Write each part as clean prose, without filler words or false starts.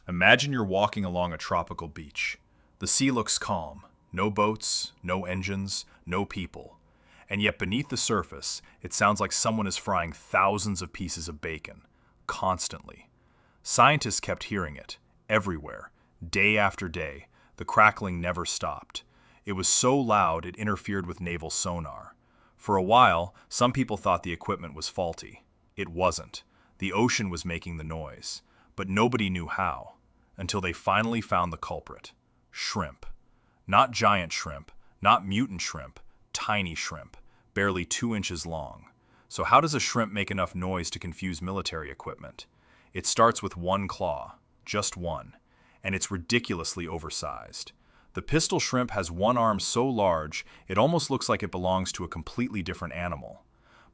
Imagine you're walking along a tropical beach. The sea looks calm. No boats, no engines, no people. And yet beneath the surface, it sounds like someone is frying thousands of pieces of bacon, constantly. Scientists kept hearing it, everywhere, day after day. The crackling never stopped. It was so loud it interfered with naval sonar. For a while, some people thought the equipment was faulty. It wasn't. The ocean was making the noise. But nobody knew how, until they finally found the culprit. Shrimp. Not giant shrimp, not mutant shrimp, tiny shrimp, barely 2 inches long. So how does a shrimp make enough noise to confuse military equipment? It starts with one claw, just one, and it's ridiculously oversized. The pistol shrimp has one arm so large, it almost looks like it belongs to a completely different animal.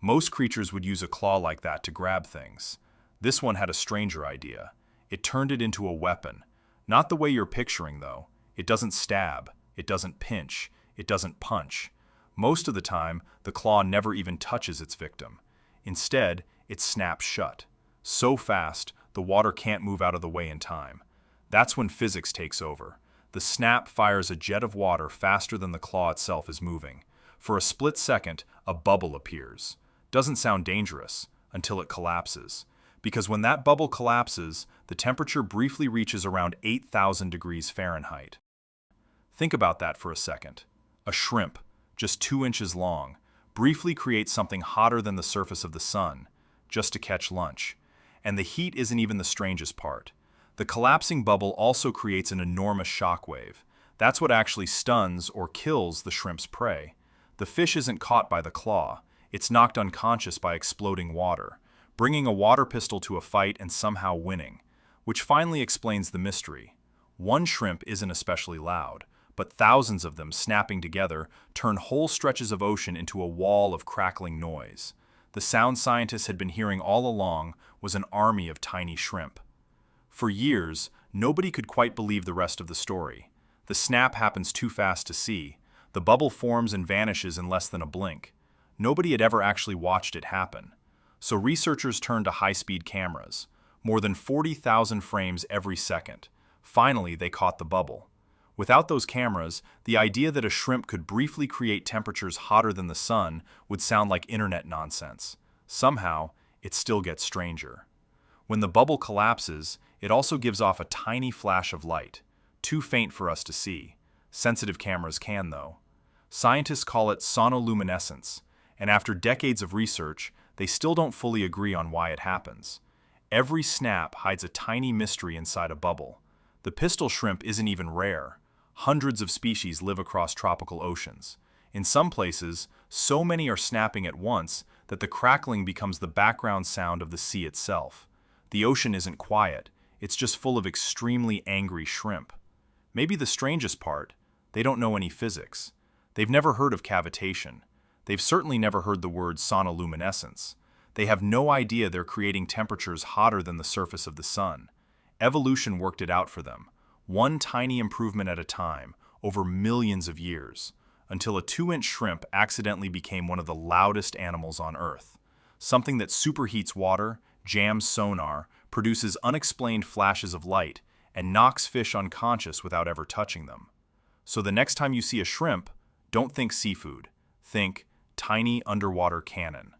Most creatures would use a claw like that to grab things. This one had a stranger idea. It turned it into a weapon. Not the way you're picturing, though. It doesn't stab. It doesn't pinch. It doesn't punch. Most of the time, the claw never even touches its victim. Instead, it snaps shut. So fast, the water can't move out of the way in time. That's when physics takes over. The snap fires a jet of water faster than the claw itself is moving. For a split second, a bubble appears. Doesn't sound dangerous until it collapses. Because when that bubble collapses, the temperature briefly reaches around 8,000 degrees Fahrenheit. Think about that for a second. A shrimp, just 2 inches long, briefly creates something hotter than the surface of the sun, just to catch lunch. And the heat isn't even the strangest part. The collapsing bubble also creates an enormous shockwave. That's what actually stuns or kills the shrimp's prey. The fish isn't caught by the claw. It's knocked unconscious by exploding water, bringing a water pistol to a fight and somehow winning, which finally explains the mystery. One shrimp isn't especially loud, but thousands of them snapping together turn whole stretches of ocean into a wall of crackling noise. The sound scientists had been hearing all along was an army of tiny shrimp. For years, nobody could quite believe the rest of the story. The snap happens too fast to see. The bubble forms and vanishes in less than a blink. Nobody had ever actually watched it happen. So researchers turned to high-speed cameras, more than 40,000 frames every second. Finally, they caught the bubble. Without those cameras, the idea that a shrimp could briefly create temperatures hotter than the sun would sound like internet nonsense. Somehow, it still gets stranger. When the bubble collapses, it also gives off a tiny flash of light, too faint for us to see. Sensitive cameras can, though. Scientists call it sonoluminescence, and after decades of research, they still don't fully agree on why it happens. Every snap hides a tiny mystery inside a bubble. The pistol shrimp isn't even rare. Hundreds of species live across tropical oceans. In some places, so many are snapping at once that the crackling becomes the background sound of the sea itself. The ocean isn't quiet, it's just full of extremely angry shrimp. Maybe the strangest part, they don't know any physics. They've never heard of cavitation. They've certainly never heard the word sonoluminescence. They have no idea they're creating temperatures hotter than the surface of the sun. Evolution worked it out for them, one tiny improvement at a time, over millions of years, until a 2-inch shrimp accidentally became one of the loudest animals on Earth. Something that superheats water, jams sonar, produces unexplained flashes of light, and knocks fish unconscious without ever touching them. So the next time you see a shrimp, don't think seafood. Think tiny underwater cannon.